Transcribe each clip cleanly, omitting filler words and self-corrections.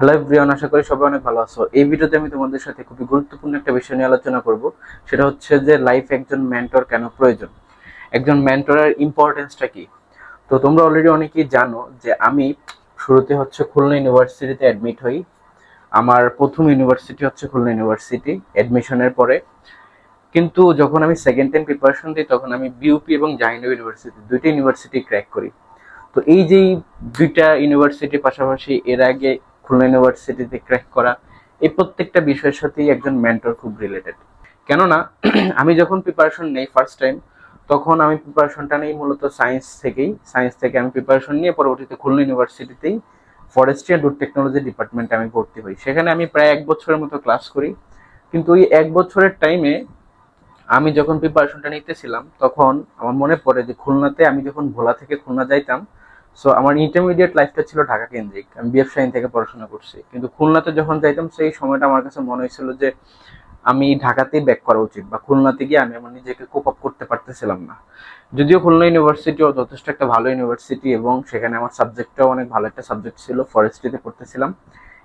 Hello everyone, আশা করি সবাই অনেক ভালো আছো। এই ভিডিওতে আমি তোমাদের সাথে খুবই গুরুত্বপূর্ণ একটা বিষয় নিয়ে আলোচনা করব। সেটা হচ্ছে যে লাইফে একজন মেন্টর কেন প্রয়োজন, একজন মেন্টরের ইম্পর্টেন্সটা কি। তো তোমরা অলরেডি অনেকেই জানো যে আমি শুরুতে হচ্ছে খুলনা ইউনিভার্সিটিতে অ্যাডমিট হই। আমার প্রথম ইউনিভার্সিটি হচ্ছে খুলনা ইউনিভার্সিটি অ্যাডমিশনের পরে। কিন্তু যখন আমি সেকেন্ড টাইম প্রিপারেশন দিই তখন আমি বিউপি এবং জাহাঙ্গীরনগর ইউনিভার্সিটি দুইটা ইউনিভার্সিটি ক্র্যাক করি। তো এই যে দুইটা ইউনিভার্সিটির পাশাপাশি এর আগে খুলনা ইউনিভার্সিটিতে ক্র্যাক করা, এই প্রত্যেকটা বিষয়ের সাথেই একজন মেন্টর খুব রিলেটেড। কেননা আমি যখন প্রিপারেশন নেই ফার্স্ট টাইম, তখন আমি প্রিপারেশনটা নেই মূলত সায়েন্স থেকে আমি প্রিপারেশন নিয়ে পরবর্তীতে খুলনা ইউনিভার্সিটিতেই ফরেস্ট্রি অ্যান্ড উড টেকনোলজি ডিপার্টমেন্টে আমি ভর্তি হই। সেখানে আমি প্রায় 1 বছরের মতো ক্লাস করি। কিন্তু ওই 1 বছরের টাইমে আমি যখন প্রিপারেশনটা নিতেছিলাম তখন আমার মনে পড়ে যে খুলনাতে আমি যখন ভোলা থেকে খুলনা যাইতাম, সো আমার ইন্টারমিডিয়েট লাইফটা ছিল ঢাকা কেন্দ্রিক, আমি বিএফ শাহিন থেকে পড়াশোনা করছি। কিন্তু খুলনাতে যখন যাইতাম সেই সময়টা আমার কাছে মনে হয়েছিল যে আমি ঢাকাতেই ব্যাক করা উচিত, বা খুলনাতে গিয়ে আমি আমার নিজেকে কোপ আপ করতে পারতেছিলাম না। যদিও খুলনা ইউনিভার্সিটিও যথেষ্ট একটা ভালো ইউনিভার্সিটি এবং সেখানে আমার সাবজেক্টটাও অনেক ভালো একটা সাবজেক্ট ছিল, ফরেস্ট্রিতে পড়তেছিলাম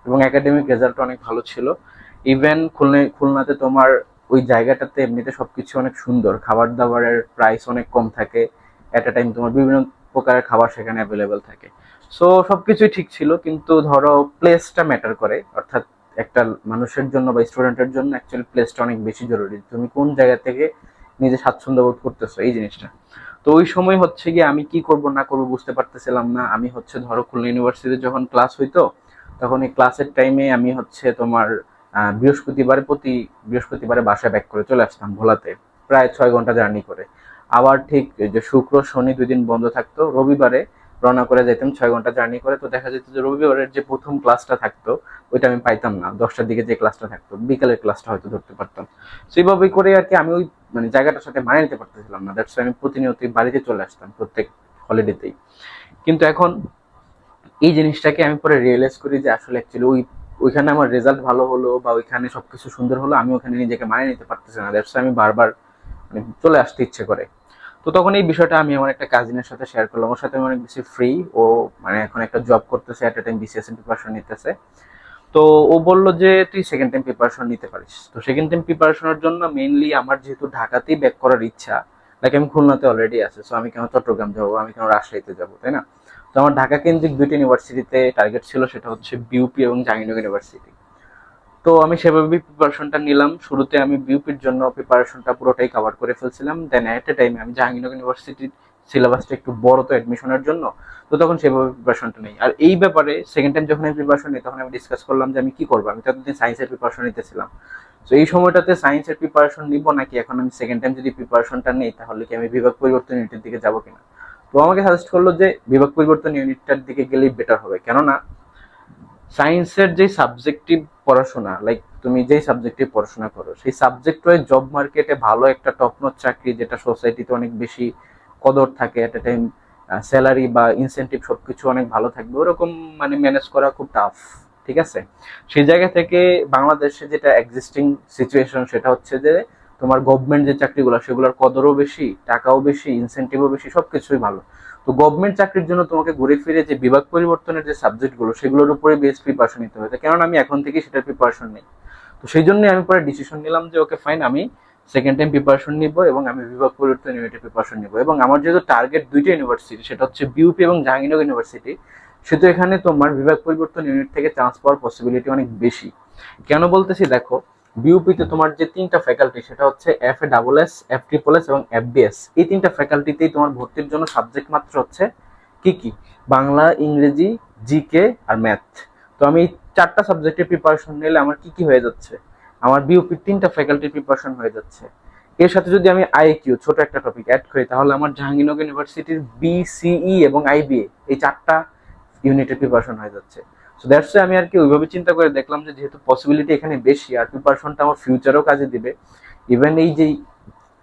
এবং একাডেমিক রেজাল্ট অনেক ভালো ছিল। ইভেন খুলনাতে তোমার ওই জায়গাটাতে এমনিতে সবকিছু অনেক সুন্দর, খাবার দাবারের প্রাইস অনেক কম থাকে, এট এ টাইম তোমার বিভিন্ন প্রকারের খাবার সেখানে অ্যাভেলেবেল থাকে। সো সবকিছুই ঠিক ছিল, কিন্তু ধরো প্লেসটা ম্যাটার করে, অর্থাৎ একটা মানুষের জন্য বা স্টুডেন্টের জন্য অ্যাকচুয়ালি প্লেসটা অনেক বেশি জরুরি। তুমি কোন জায়গা থেকে নিজে স্বাচ্ছন্দ্য বোধ করতেছো, এই জিনিসটা। তো ওই সময় হচ্ছে গিয়ে আমি কি করব না করব বুঝতে পারতেছিলাম না। আমি হচ্ছে ধরো খুলনা ইউনিভার্সিটিতে যখন ক্লাস হইতো তখন এই ক্লাসের টাইমে আমি হচ্ছে তোমার প্রতি বৃহস্পতিবারে বাসায় ব্যাক করে চলে আসতাম ভোলাতে, প্রায় 6 ঘন্টা জার্নি করে। আবার ঠিক যে শুক্র শনি 2 দিন বন্ধ থাকতো, রবিবারে রওনা করে যেতাম 6 ঘন্টা জার্নি করে। তো দেখা যেত যে রবিবারের যে প্রথম ক্লাসটা থাকতো ওইটা আমি পাইতাম না, 10টার দিকে যে ক্লাসটা থাকতো বিকালের ক্লাসটা হয়তো ধরতে পারতাম। সেইভাবেই করে আর কি আমি ওই মানে জায়গাটার সাথে মানিয়ে নিতে পারতেছিলাম না, দ্যাটস আমি প্রতিনিয়তই বাড়িতে চলে আসতাম প্রত্যেক হলিডেতেই। কিন্তু এখন এই জিনিসটাকে আমি পরে রিয়েলাইজ করি যে আসলে অ্যাকচুয়ালি ওইখানে আমার রেজাল্ট ভালো হলো বা ওইখানে সবকিছু সুন্দর হলো, আমি ওখানে নিজেকে মানিয়ে নিতে পারতেছি না, দ্যাটস আমি বারবার মানে চলে আসতে ইচ্ছে করে। তো তখন এই বিষয়টা আমি আমার একটা কাজিনের সাথে শেয়ার করলাম, ওর সাথে আমি অনেক বেশি ফ্রি। ও মানে এখন একটা জব করতেছে, এট এ টাইম বিসিএস এর প্রিপারেশন নিতেছে। তো ও বললো যে তুই সেকেন্ড টাইম প্রিপারেশন নিতে পারিস। তো সেকেন্ড টাইম প্রিপারেশনের জন্য মেইনলি আমার যেহেতু ঢাকাতেই ব্যাক করার ইচ্ছা, লাইক আমি খুলনাতে অলরেডি আছে, সো আমি কেন চট্টগ্রাম যাবো, আমি কেন রাজশাহীতে যাবো, তাই না? তো আমার ঢাকা কেন্দ্রিক দুইটা ইউনিভার্সিটিতে টার্গেট ছিল, সেটা হচ্ছে বিউপি এবং জাহাঙ্গীরনগর ইউনিভার্সিটি। তো আমি সেভাবেই প্রিপারেশনটা নিলাম। শুরুতে আমি বিউপির জন্য প্রিপারেশনটা পুরোটাই কভার করে ফেলছিলাম, দেন এট এ টাইমে আমি জাহাঙ্গীরনগর ইউনিভার্সিটির সিলেবাসটা একটু বড় তো অ্যাডমিশনের জন্য, তো তখন সেভাবে প্রিপারেশনটা নেই। আর এই ব্যাপারে সেকেন্ড টাইম যখন আমি প্রিপারেশন নিই তখন আমি ডিসকাস করলাম যে আমি কি করবো। আমি ততদিন সায়েন্সের প্রিপারেশন নিতেছিলাম। তো এই সময়টাতে সায়েন্সের প্রিপারেশন নিব নাকি এখন আমি সেকেন্ড টাইম যদি প্রিপারেশনটা নেই তাহলে কি আমি বিভাগ পরিবর্তন ইউনিটের দিকে যাবো কিনা। তো আমাকে সাজেস্ট করলো যে বিভাগ পরিবর্তন ইউনিটটার দিকে গেলেই বেটার হবে, কেননা সায়েন্সের যে সাবজেক্টিভ পড়াশোনা, লাইক তুমি যেই সাবজেক্টিভ পড়াশোনা করো সেই সাবজেক্ট ওয়াইজ জব মার্কেটে ভালো একটা টপ নচ চাকরি, যেটা সোসাইটিতে অনেক বেশি কদর থাকে, এট এ টাইম স্যালারি বা ইনসেন্টিভ সবকিছু অনেক ভালো থাকবে, ওরকম মানে ম্যানেজ করা খুব টাফ। ঠিক আছে, সেই জায়গা থেকে বাংলাদেশে যেটা এক্সিস্টিং সিচুয়েশন সেটা হচ্ছে যে তোমার গভর্নমেন্ট যে চাকরিগুলো সেগুলোর কদরও বেশি, টাকাও বেশি, ইনসেন্টিভও বেশি, সবকিছুই ভালো। তো গভর্নমেন্ট চাকরির জন্য তোমাকে ঘুরে ফিরে যে বিভাগ পরিবর্তনের যে সাবজেক্টগুলো সেগুলোর উপরে বেশ প্রিপারেশন নিতে হবে, কারণ আমি এখন থেকে সেটার প্রিপারেশন নেই। তো সেই জন্যই আমি পরে ডিসিশন নিলাম যে ওকে ফাইন, আমি সেকেন্ড টাইম প্রিপারেশন নিব এবং আমি বিভাগ পরিবর্তন ইউনিটের প্রিপারেশন নিব। এবং আমার যেহেতু টার্গেট দুইটা ইউনিভার্সিটি, সেটা হচ্ছে বিউপি এবং জাহাঙ্গীরনগর ইউনিভার্সিটি, সেহেতু এখানে তোমার বিভাগ পরিবর্তন ইউনিট থেকে চান্স পাওয়ার পসিবিলিটি অনেক বেশি। কেন বলতেছি দেখো, বিউপিতে তোমার যে 3টা ফ্যাকাল্টি সেটা হচ্ছে এফ এ double S, F triple S এবং এফবিএস। এই 3টা ফ্যাকাল্টিতেই তোমার ভর্তির জন্য সাবজেক্ট মাত্র হচ্ছে কি কি, বাংলা, ইংরেজি, জিকে আর ম্যাথ। তো আমি 4টা সাবজেক্টের প্রিপারেশন নিলে আমার কি কি হয়ে যাচ্ছে, আমার বিউপির 3টা ফ্যাকাল্টির প্রিপারেশন হয়ে যাচ্ছে। এর সাথে যদি আমি আইকিউ ছোট একটা টপিক অ্যাড করি তাহলে আমার জাহাঙ্গীরনগর ইউনিভার্সিটির বিসিই এবং আইবিএ এই 4টা ইউনিটের প্রিপারেশন হয়ে যাচ্ছে। সো দ্যাটস আমি আর কি ওইভাবে চিন্তা করে দেখলাম যে যেহেতু পসিবিলিটি এখানে বেশি আর প্রিপারেশনটা আমার ফিউচারেও কাজে দিবে। ইভেন এই যে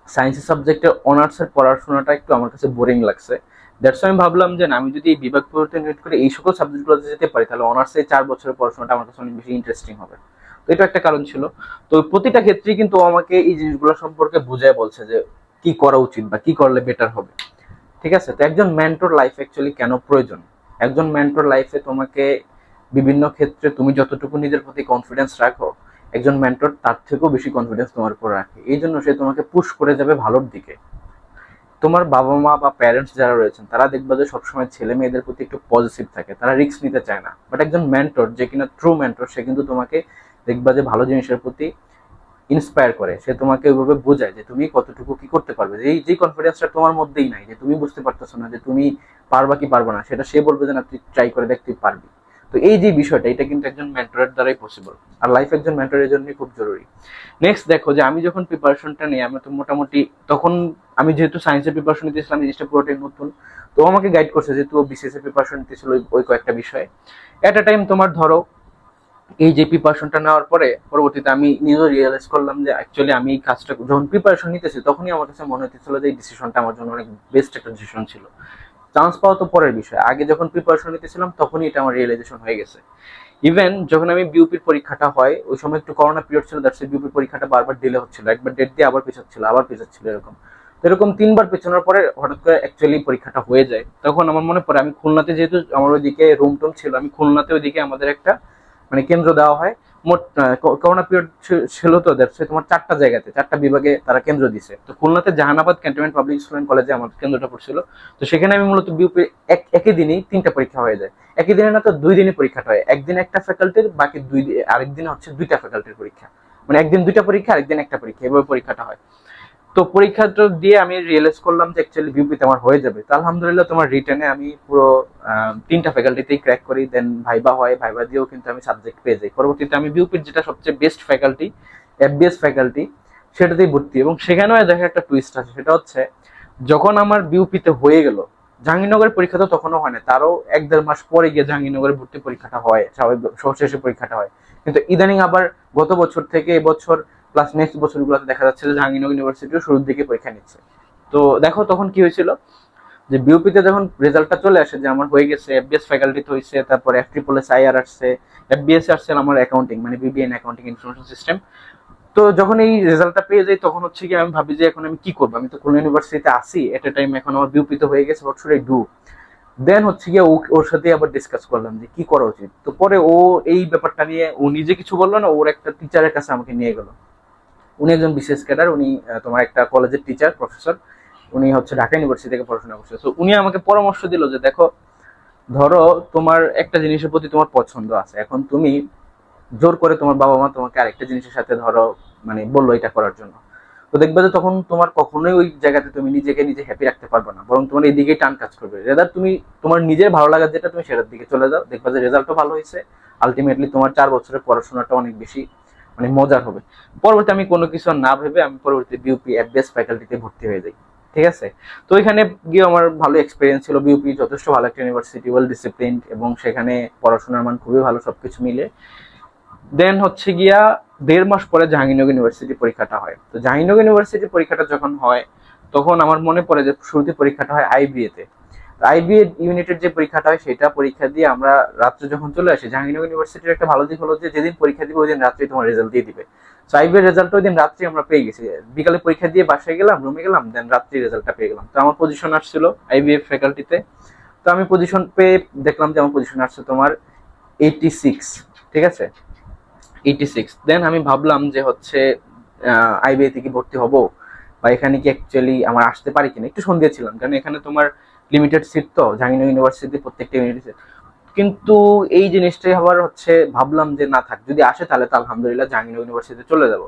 সায়েন্সের সাবজেক্টে অনার্সের পড়াশোনাটা একটু আমার কাছে বোরিং লাগছে, দ্যাটস আমি ভাবলাম যে না, আমি যদি এই বিভাগ পরিবর্তন ইউনিট করে এই সকল সাবজেক্টগুলোতে যেতে পারি তাহলে অনার্সে 4 বছরের পড়াশোনাটা আমার কাছে অনেক বেশি ইন্টারেস্টিং হবে। তো এটা একটা কারণ ছিল। তো প্রতিটা ক্ষেত্রেই কিন্তু আমাকে এই জিনিসগুলো সম্পর্কে বুঝায় বলছে যে কি করা উচিত বা কি করলে বেটার হবে। ঠিক আছে, তো একজন মেন্টর লাইফ অ্যাকচুয়ালি কেন প্রয়োজন, একজন মেন্টর লাইফে তোমাকে বিভিন্ন ক্ষেত্রে তুমি যতটুকু নিজের প্রতি কনফিডেন্স রাখো, একজন মেন্টর তার থেকেও বেশি কনফিডেন্স তোমার উপর রাখে। এই জন্য সে তোমাকে পুশ করে যাবে ভালোর দিকে। তোমার বাবা মা বা প্যারেন্টস যারা রয়েছেন তারা দেখবা যে সবসময় ছেলে মেয়েদের প্রতি একটু পজিটিভ থাকে, তারা রিস্ক নিতে চায় না। বাট একজন মেন্টর, যে কিনা ট্রু মেন্টর, সে কিন্তু তোমাকে দেখবা যে ভালো জিনিসের প্রতি ইন্সপায়ার করে। সে তোমাকে ওইভাবে বোঝায় যে তুমি কতটুকু কি করতে পারবে। যে কনফিডেন্সটা তোমার মধ্যেই নাই, যে তুমি বুঝতে পারতেছো না যে তুমি পারবা কি পারবে না, সেটা সে বলবে যে না তুই ট্রাই করে দেখ, তুই পারবি। তো এই যে বিষয়টা, এটা কিন্তু একজন মেন্টরের দ্বারাই পসিবল। আর লাইফ একজন মেন্টরের জন্য খুব জরুরি। নেক্সট দেখো যে আমি যখন প্রিপারেশনটা নিই, আমি তো মোটামুটি তখন, আমি যেহেতু সায়েন্সের প্রিপারেশন নিতেছিলাম, এই জিনিসটা পুরোটাই নতুন। তো আমাকে গাইড করছে, যেহেতু বিসিএস এর প্রিপারেশন নিতেছিল ওই কয়েকটা বিষয়ে। এট আ টাইম তোমার ধরো এই যে প্রিপারেশনটা নেওয়ার পরে পরবর্তীতে আমি নিজেও রিয়েলাইজ করলাম যে অ্যাকচুয়ালি আমি এই কাজটা যখন প্রিপারেশন নিতেছি, তখনই আমার কাছে মনে হতেছিল যে এই ডিসিশনটা আমার জন্য অনেক বেস্ট একটা ডিসিশন ছিল। চান্স পাওয়া তো পরের বিষয়, আগে যখন প্রিপারেশন নিতেছিলাম তখনই এটা আমার রিয়েলাইজেশন হয়ে গেছে। ইভেন যখন আমি বিউপির পরীক্ষাটা হয়, ওই সময় একটু করোনা পিরিয়ড ছিল, দ্যাটস বিউপির পরীক্ষাটা বারবার ডিলে হচ্ছিল, একবার ডেট দিয়ে আবার পেছাচ্ছিল, আবার পেছাচ্ছিল, এরকম। তো এরকম 3বার পেছানোর পরে হঠাৎ করে অ্যাকচুয়ালি পরীক্ষাটা হয়ে যায়। তখন আমার মনে পড়ে, আমি খুলনাতে, যেহেতু আমার ওইদিকে রুম টুম ছিল, আমি খুলনাতে ওইদিকে আমাদের একটা মানে কেন্দ্র দেওয়া হয়। মোট করোনা পিরিয়ড ছিল, তো দ্যাটস তোমার 4টা জায়গাতে 4টা বিভাগে তারা কেন্দ্র দিছে। তো খুলনাতে Jahanabad cantonment public school and কলেজে আমার কেন্দ্রটা পড়ছিল। তো সেখানে আমি মূলত বিউপি একই দিনেই 3টা পরীক্ষা হয়ে যায়। একই দিনে না, তো 2 দিনে পরীক্ষাটা হয়। একদিন একটা ফ্যাকাল্টির, বাকি আরেকদিন হচ্ছে 2টা ফ্যাকাল্টির পরীক্ষা। মানে একদিন 2টা পরীক্ষা, আরেকদিন একটা পরীক্ষা, এভাবে পরীক্ষাটা হয়। তো পরীক্ষাটা দিয়ে আমি রিয়েলাইজ করলাম যে অ্যাকচুয়ালি বিউপিতে আমার হয়ে যাবে। তো আলহামদুলিল্লাহ তোমার রিটেনে আমি পুরো 3টা ফ্যাকাল্টিতেই ক্র্যাক করি। দেন ভাইবা হয়, ভাইবা দিয়েও কিন্তু আমি সাবজেক্ট পেয়ে যাই। পরবর্তীতে আমি বিউপির যেটা সবচেয়ে বেস্ট ফ্যাকাল্টি, এফবিএস ফ্যাকাল্টি, সেটাতেই ভর্তি। এবং সেখানেও দেখা একটা টুইস্ট আছে, সেটা হচ্ছে যখন আমার বিউপিতে হয়ে গেল, জাহাঙ্গীরনগরের পরীক্ষা তো তখনও হয় না, তারও 1-1.5 মাস পরে গিয়ে জাহাঙ্গীরনগরের ভর্তি পরীক্ষাটা হয়, স্বাভাবিক সর্বশেষে পরীক্ষাটা হয়। কিন্তু ইদানিং আবার গত বছর থেকে এবছর প্লাস নেক্সট বছরগুলোতে দেখা যাচ্ছে যে জাহাঙ্গীরনগর ইউনিভার্সিটিও শুরুর দিকে পরীক্ষা নিচ্ছে। তো দেখো তখন কি হয়েছিল, যে বিউপিতে যখন রেজাল্টটা চলে আসে যে আমার হয়ে গেছে, এফবিএস ফ্যাকাল্টিতে হয়েছে, তারপর এফট্রিপল আইআর আসছে, এফবিএস আসছে আমার অ্যাকাউন্টিং, মানে বিবিএন অ্যাকাউন্টিং ইনফরমেশন সিস্টেম। তো যখন এই রেজাল্টটা পেয়ে যাই, তখন হচ্ছে কি আমি ভাবি যে এখন আমি কি করবো, আমি তো খুলনা ইউনিভার্সিটিতে আসি এট এ টাইম, এখন আমার বিউপিতে হয়ে গেছে, হোয়াট শুড আই ডু। দেন হচ্ছে গিয়ে ওর সাথে আবার ডিসকাস করলাম যে কি করা উচিত। তো পরে ও এই ব্যাপারটা নিয়ে ও নিজে কিছু বললো না, ওর একটা টিচারের কাছে আমাকে নিয়ে গেল। উনি একজন বিশেষ ক্যাডার, উনি তোমার একটা কলেজের টিচার, প্রফেসর। উনি হচ্ছে ঢাকা ইউনিভার্সিটি থেকে পড়াশোনা করছে। তো উনি আমাকে পরামর্শ দিল যে দেখো, ধরো তোমার একটা জিনিসের প্রতি তোমার পছন্দ আছে, এখন তুমি জোর করে তোমার বাবা মা তোমাকে আরেকটা জিনিসের সাথে ধরো মানে বললো এটা করার জন্য, তো দেখবে যে তখন তোমার কখনোই ওই জায়গাতে তুমি নিজেকে নিজে হ্যাপি রাখতে পারবে না, বরং তোমার এইদিকে টান কাজ করবে। রেদার তুমি তোমার নিজের ভালো লাগার যেটা, তুমি সেটার দিকে চলে যাও, দেখবা যে রেজাল্টও ভালো হয়েছে, আলটিমেটলি তোমার 4 বছরের পড়াশোনাটা অনেক বেশি মানে মজার হবে। পরবর্তী আমি কোনো কিছু না ভেবে আমি পরবর্তী বিউপি এফবিএস ফ্যাকাল্টিতে ভর্তি হয়ে যাই। ঠিক আছে। তো এখানে গিয়ে আমার ভালো এক্সপিরিয়েন্স ছিল। বিউপি যথেষ্ট ভালো একটা ইউনিভার্সিটি, ওয়েল ডিসিপ্লিন, এবং সেখানে পড়াশোনার মান খুবই ভালো, সবকিছু মিলে। দেন হচ্ছে গিয়া 1.5 মাস পরে জাহাঙ্গীরনগর ইউনিভার্সিটি পরীক্ষাটা হয়। তো জাহাঙ্গীরনগর ইউনিভার্সিটি পরীক্ষাটা যখন হয়, তখন আমার মনে পড়ে যে শুরুতে পরীক্ষাটা হয় আইবিএ তে। আইবিএ ইউনিটের যে পরীক্ষাটা হয়, সেটা পরীক্ষা দিয়ে আমরা রাত্রে যখন চলে আসি, জাহাঙ্গীরনগর ইউনিভার্সিটির একটা ভালো দিক হলো যে যেদিন পরীক্ষা দিবে ওই দিন রাত্রে তোমার রেজাল্ট দিয়ে দিবে। তো আইবিএ রেজাল্ট ওই দিন রাত্রে আমরা পেয়ে গেছি, বিকালে পরীক্ষা দিয়ে বাসায় গেলাম, রুমে গেলাম, দেন রাত্রি রেজাল্টটা পেয়ে গেলাম। তো আমার পজিশন আসছিল আইবিএ ফ্যাকাল্টিতে। তো আমি পজিশন পেয়ে দেখলাম যে আমার পজিশন আসছে তোমার 86। ঠিক আছে, 86। দেন আমি ভাবলাম যে হচ্ছে আইবিএ থেকে ভর্তি হব, বা এখানে কি অ্যাকচুয়ালি আমার আসতে পারি কিনা, একটু সন্দেহ ছিলাম, কারণ এখানে তোমার লিমিটেড সিট, তো জাহাঙ্গীরনগর ইউনিভার্সিটি প্রত্যেকটা ইউনিভার্সিটি। কিন্তু এই জিনিসটাই আবার হচ্ছে ভাবলাম যে না থাক, যদি আসে তাহলে তো আলহামদুলিল্লাহ জাহাঙ্গীরনগর ইউনিভার্সিটিতে চলে যাব।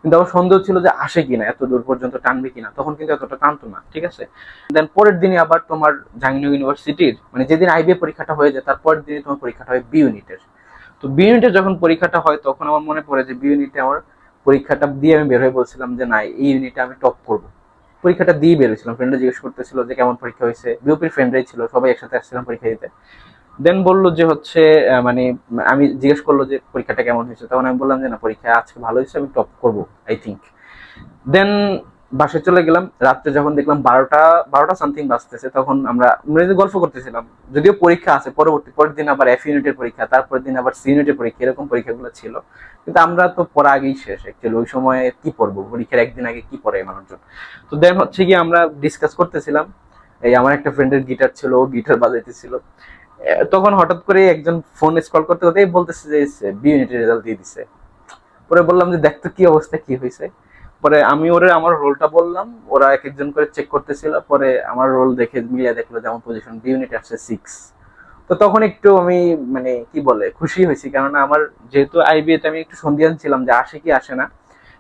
কিন্তু আমার সন্দেহ ছিল যে আসে কিনা, এত দূর পর্যন্ত টানবে কিনা, তখন কিন্তু এতটা টানতো না। ঠিক আছে। দেন পরের দিনই আবার তোমার জাহাঙ্গীরনগর ইউনিভার্সিটির মানে যেদিন আইবিএ পরীক্ষাটা হয়ে যায়, তার পরের দিনই তোমার পরীক্ষাটা হয় বি ইউনিটের। তো বি ইউনিটে যখন পরীক্ষাটা হয়, তখন আমার মনে পড়ে যে বি ইউনিটে আমার পরীক্ষাটা দিয়ে আমি বের হয়ে বলছিলাম যে না, এই ইউনিটে আমি টপ করবো। পরীক্ষাটা দিয়ে বেরোছিলাম, ফ্রেন্ডরা জিজ্ঞেস করতেছিল যে কেমন পরীক্ষা হয়েছে, বিউপির ফ্রেন্ডরাই ছিল, সবাই একসাথে আসছিলাম পরীক্ষা দিতে। দেন বললো যে হচ্ছে মানে আমি জিজ্ঞেস করলো যে পরীক্ষাটা কেমন হয়েছে, তখন আমি বললাম যে না, পরীক্ষা আজকে ভালো হয়েছে, আমি টপ করবো আই থিঙ্ক। দেন বাসায় চলে গেলাম। রাত্রে যখন দেখলাম 12টা সামথিং বাজতেছে, তখন আমরা গল্প করতেছিলাম। যদিও পরীক্ষা আছে, পরের দিন আবার এফ ইউনিটের পরীক্ষা, তারপরের দিন আবার সি ইউনিটের পরীক্ষা, এরকম পরীক্ষাগুলো ছিল। কিন্তু আমরা তো পড়া আগেই শেষ অ্যাকচুয়ালি, ওই সময় কি পড়বো, পরীক্ষার একদিন আগে কি পড়ে মানুষজন। তো দেন হচ্ছে কি আমরা ডিসকাস করতেছিলাম। এই আমার একটা ফ্রেন্ডের গিটার ছিল, ও গিটার বাজাইতেছিল। তখন হঠাৎ করে একজন ফোন স্ক্রল করতে করতে বলতেছে যে বি ইউনিটের রেজাল্ট দিয়ে দিছে। পরে বললাম যে দেখ তো কি অবস্থা, কি হয়েছে। পরে আমি ওরে আমার রোলটা বললাম, ওরা এক একজন করে চেক করতেছিল। পরে আমার রোল দেখে মিলিয়ে দেখলো যে আমার পজিশন বি ইউনিট আসছে 6। তো তখন একটু আমি মানে কি বলে খুশি হয়েছি, কেননা আমার যেহেতু আইবিএ তে আমি একটু সন্দিহান ছিলাম যে আসে কি আসে না,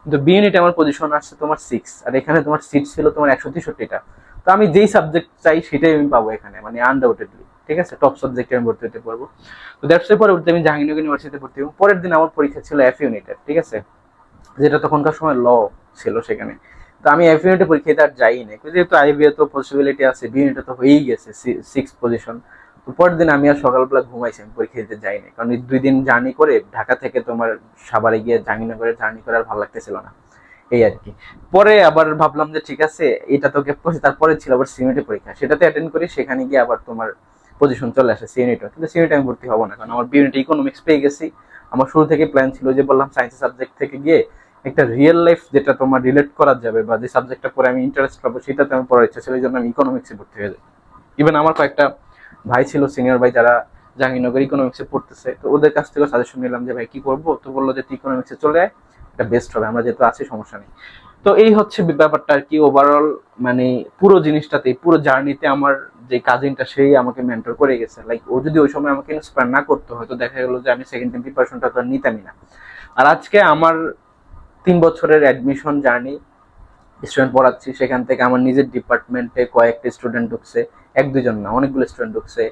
কিন্তু বি ইউনিটে আমার পজিশন আসছে তোমার 6, আর এখানে তোমার সিট ছিল তোমার 163টা। তো আমি যেই সাবজেক্ট চাই সেটাই আমি পাবো এখানে, মানে আনডাউটেডলি, ঠিক আছে, টপ সাবজেক্টে আমি ভর্তি হতে পারবো। তো দ্যাটস ওয়াই পরবর্তীতে আমি জাহাঙ্গীরনগর ইউনিভার্সিটিতে ভর্তি হবো। পরের দিন আমার পরীক্ষা ছিল এফ ইউনিটের, ঠিক আছে, যেটা তখনকার সময় ল ছিল সেখানে। তো আমি এফ ইউনিটে পরীক্ষা দিতে আর যাই না, যেহেতু আইবিএ তো পসিবিলিটি আছে, বি ইউনিটে তো হয়েই গেছে 6 পজিশন। তো পরের দিন আমি আর সকালবেলা ঘুমাইছি, আমি পরীক্ষা দিতে যাই না, কারণ 2 দিন জার্নি করে ঢাকা থেকে তোমার সাভারে গিয়ে জাহাঙ্গীরনগরে জার্নি করে আর ভালো লাগতেছিল না, এই আর কি। পরে আবার ভাবলাম যে ঠিক আছে, এটা তো গ্যাপ করছি, তারপরে ছিল আবার সিউনিটি পরীক্ষা, সেটাতে অ্যাটেন্ড করি, সেখানে গিয়ে আবার তোমার পজিশন চলে আসে সিউনিটি। কিন্তু সিউনিটি আমি ভর্তি হবো না, কারণ আমার বিউনিটি ইকোনমিক্স পেয়ে গেছি। আমার শুরু থেকে প্ল্যান ছিল, যে বললাম সায়েন্স সাবজেক্ট থেকে গিয়ে একটা রিয়েল লাইফ যেটা তোমার রিলেট করা যাবে, বা যে সাবজেক্টটা পরে আমি ইন্টারেস্ট পাবো সেটাতে আমি পড়ার ইচ্ছা ছিল, এই জন্য আমি ইকোনমিক্সে ভর্তি হয়ে যাই। ইভেন আমার কয়েকটা ভাই ছিল, সিনিয়র ভাই, যারা জাহাঙ্গীরনগর ইকোনমিক্সে পড়তেছে, তো ওদের কাছ থেকে সাজেশন নিলাম যে ভাই কি করবো, তো বললো যে তুই ইকোনমিক্সে চলে আয়, এটা বেস্ট হবে, আমরা যেহেতু আছি সমস্যা নেই। তো এই হচ্ছে ব্যাপারটা আর কি। ওভারঅল মানে পুরো জিনিসটাতে, পুরো জার্নিতে আমার যে কাজিনটা, সেই আমাকে মেন্টর করে গেছে। লাইক ও যদি ওই সময় আমাকে ইন্সপায়ার না করতো, হয়তো দেখা গেলো যে আমি সেকেন্ড টাইম প্রিপারেশনটা তো নিতামই না। আর আজকে আমার 3 বছরের অ্যাডমিশন জার্নি, স্টুডেন্ট পড়াচ্ছি, সেখান থেকে আমার নিজের ডিপার্টমেন্টে কয়েকটা স্টুডেন্ট ঢুকছে, 1-2 জন না, অনেকগুলো স্টুডেন্ট ঢুকছে।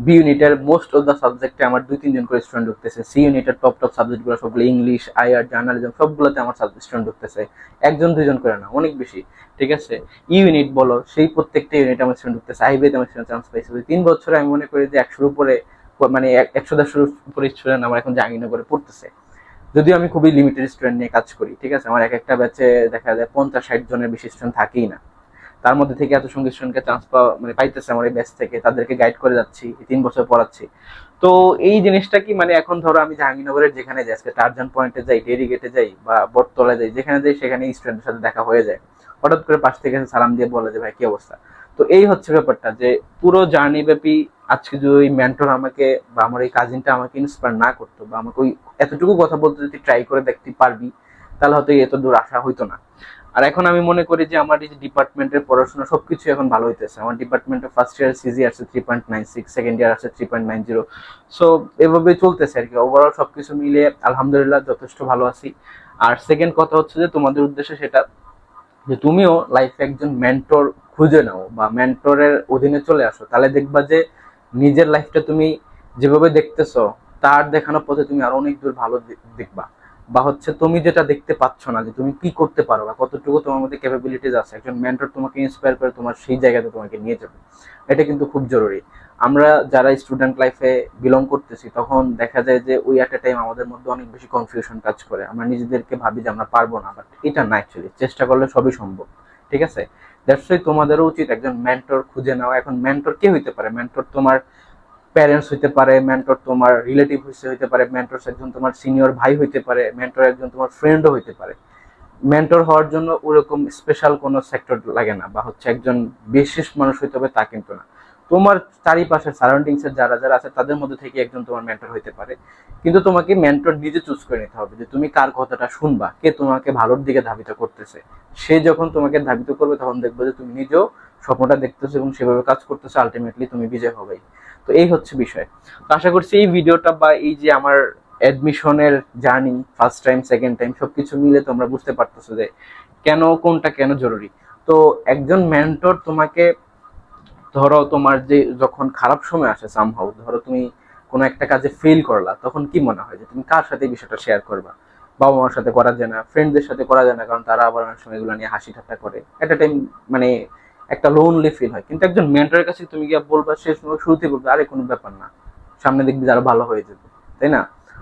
বি ইউনিটের মোস্ট অফ দ্য সাবজেক্টে আমার 2-3 জন করে স্টুডেন্ট ঢুকতেছে। সি ইউনিটের টপ টপ সাবজেক্টগুলো সবগুলো, ইংলিশ, আইআর, জার্নালিজম, সবগুলোতে আমার স্টুডেন্ট ঢুকতেছে। 1-2 জন করে না, অনেক বেশি, ঠিক আছে। ইউনিট বলো, সেই প্রত্যেকটা ইউনিট আমার স্টুডেন্ট ঢুকতেছে। আইবিএতে আমার স্টুডেন্ট চান্স পাইছে। 3 বছরে আমি মনে করি যে 100-র উপরে, মানে 100-150-র উপরে স্টুডেন্ট আমার এখন জাহাঙ্গীরনগরে পড়তেছে। যদিও আমি খুবই লিমিটেড স্টুডেন্ট নিয়ে কাজ করি, ঠিক আছে, আমার এক একটা ব্যাচে দেখা যায় 50-60 জনের বেশি স্টুডেন্ট থাকেই না। তার মধ্যে থেকে এত সঙ্গে স্টুডেন্টকে চান্স পাওয়া, মানে পাইতেছে আমার এই ব্যাচ থেকে, তাদেরকে গাইড করে যাচ্ছি, 3 বছর পড়াচ্ছি। তো এই জিনিসটা কি, মানে এখন ধরো আমি জাহাঙ্গীরনগরের যেখানে যাই, আজকে টারজান পয়েন্টে যাই, ডেরিগেটে যাই, বা বটতলায় যাই, যেখানে যাই সেখানে স্টুডেন্টের সাথে দেখা হয়ে যায়। হঠাৎ করে পাশ থেকে সালাম দিয়ে বলে যে ভাই কি অবস্থা। তো এই হচ্ছে ব্যাপারটা, যে পুরো জার্নি ব্যাপী আজকে যদি ওই মেন্টর আমাকে, বা আমার এই কাজিনটা আমাকে ইন্সপায়ার না করতো, বা আমাকে ওই এতটুকু কথা বলতে যদি ট্রাই করে দেখতে পারবি, তাহলে হয়তো এত দূর আসা হইতো না। আর এখন আমি মনে করি যে আমার এই যে ডিপার্টমেন্টের পড়াশোনা সবকিছু এখন ভালো হইতেছে। আমার ডিপার্টমেন্টের ফার্স্ট ইয়ার সিজি আসছে 3.96, সেকেন্ড ইয়ার আসছে 3.90। সো এভাবে চলতেছে আর কি। ওভারঅল সবকিছু মিলিয়ে আলহামদুলিল্লাহ যথেষ্ট ভালো আছি। আর সেকেন্ড কথা হচ্ছে যে তোমাদের উদ্দেশ্যে সেটা, যে তুমিও লাইফে একজন মেন্টর খুঁজে নাও, বা মেন্টরের অধীনে চলে আসো, তাহলে দেখবা যে নিজের লাইফটা তুমি যেভাবে দেখতেছো, তার দেখানো পথে তুমি আরো অনেক দূর ভালো দেখবা। বা হচ্ছে তুমি যেটা দেখতে পাচ্ছ না, যে তুমি কি করতে পারো বা কতটুকু তোমার মধ্যে ক্যাপাবিলিটিস আছে, একজন মেন্টর তোমাকে ইন্সপায়ার করে তোমার সেই জায়গাতে তোমাকে নিয়ে যাবে। এটা কিন্তু খুব জরুরি। আমরা যারা স্টুডেন্ট লাইফে বিলং করতেছি, তখন দেখা যায় যে ওই একটা টাইম আমাদের মধ্যে অনেক বেশি কনফিউশন কাজ করে, আমরা নিজেদেরকে ভাবি যে আমরা পারবো না, বাট এটা না, অ্যাকচুয়ালি চেষ্টা করলে সবই সম্ভব, ঠিক আছে। দ্যাটস ওয়াই তোমাদেরও উচিত একজন মেন্টর খুঁজে নেওয়া। এখন মেন্টর কে হইতে পারে? মেন্টর তোমার প্যারেন্টস হইতে পারে, মেন্টর তোমার রিলেটিভ হইতে পারে, মেন্টর একজন তোমার সিনিয়র ভাই হইতে পারে, মেন্টর একজন তোমার ফ্রেন্ডও হইতে পারে। মেন্টর হওয়ার জন্য ওরকম স্পেশাল কোনো সেক্টর লাগে না, বা হচ্ছে একজন বিশেষ মানুষ হইতে হবে তা কিন্তু না। তোমার চারিপাশের সারাউন্ডিংস এর যারা যারা আছে তাদের মধ্যে থেকে একজন তোমার মেন্টর হইতে পারে। কিন্তু তোমাকে মেন্টর নিজে চুজ করে নিতে হবে, যে তুমি কার কথাটা শুনবা, কে তোমাকে ভালোর দিকে ধাবিত করতেছে। সে যখন তোমাকে ধাবিত করবে, তখন দেখবে যে তুমি নিজেও স্বপ্নটা দেখতেছো এবং সেভাবে কাজ করতেছো, আলটিমেটলি তুমি বিজয় হবেই। তো এই হচ্ছে বিষয়। তো আশা করছি এই ভিডিওটা, বা এই যে আমার অ্যাডমিশনের journey, first time second time সবকিছু মিলে তোমরা বুঝতে পারতেছো যে কেন কোনটা কেন জরুরি। তো একজন মেন্টর তোমাকে, ধরো তোমার যে যখন খারাপ সময় আসে, সামহাউ ধরো তুমি কোনো একটা কাজে ফেল করলা, তখন কি মনে হয় যে তুমি কার সাথে বিষয়টা শেয়ার করবা? বাবা মার সাথে করা যায় না, ফ্রেন্ডদের সাথে করা যায় না, কারণ তারা আবার অনেক সময় এগুলো নিয়ে হাসি ঠাট্টা করে, একটা টাইম মানে একটা লোনলি ফিল হয়। কিন্তু একজন মেন্টরের কাছে তুমি গিয়ে বলবা, সে শুরুতে বলবে আরে কোনো ব্যাপার না, সামনে দেখবি যারা ভালো হয়ে যাবে, তাই না?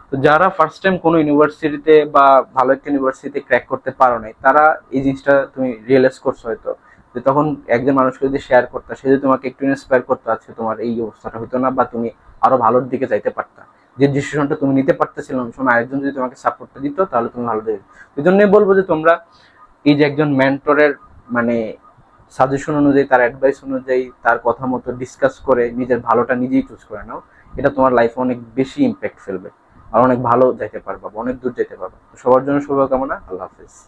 তো যারা ফার্স্ট টাইম কোনো ইউনিভার্সিটিতে বা ভালো একটা ইউনিভার্সিটিতে ক্র্যাক করতে পারো নাই, তারা এই জিনিসটা তুমি রিয়েলাইজ করছো হয়তো, যে তখন একজন মানুষকে যদি শেয়ার করতে, সে যদি তোমাকে একটু ইন্সপায়ার করতে, আছে তোমার এই অবস্থাটা হইতো না, বা তুমি আরো ভালোর দিকে যাইতে পারতা। যে ডিসিশনটা তুমি নিতে পারতেছিল ওই সময়, আরেকজন যদি তোমাকে সাপোর্টটা দিত, তাহলে তুমি ভালো দেবে। এই জন্যই বলবো যে তোমরা এই যে একজন মেন্টরের মানে সাজেশন অনুযায়ী, তার অ্যাডভাইস অনুযায়ী, তার কথা মতো ডিসকাস করে নিজের ভালোটা নিজেই চুজ করে নাও, এটা তোমার লাইফে অনেক বেশি ইম্প্যাক্ট ফেলবে আর অনেক ভালো যেতে পারবা, অনেক দূর যেতে পারবা। সবার জন্য শুভকামনা। আল্লাহ হাফেজ।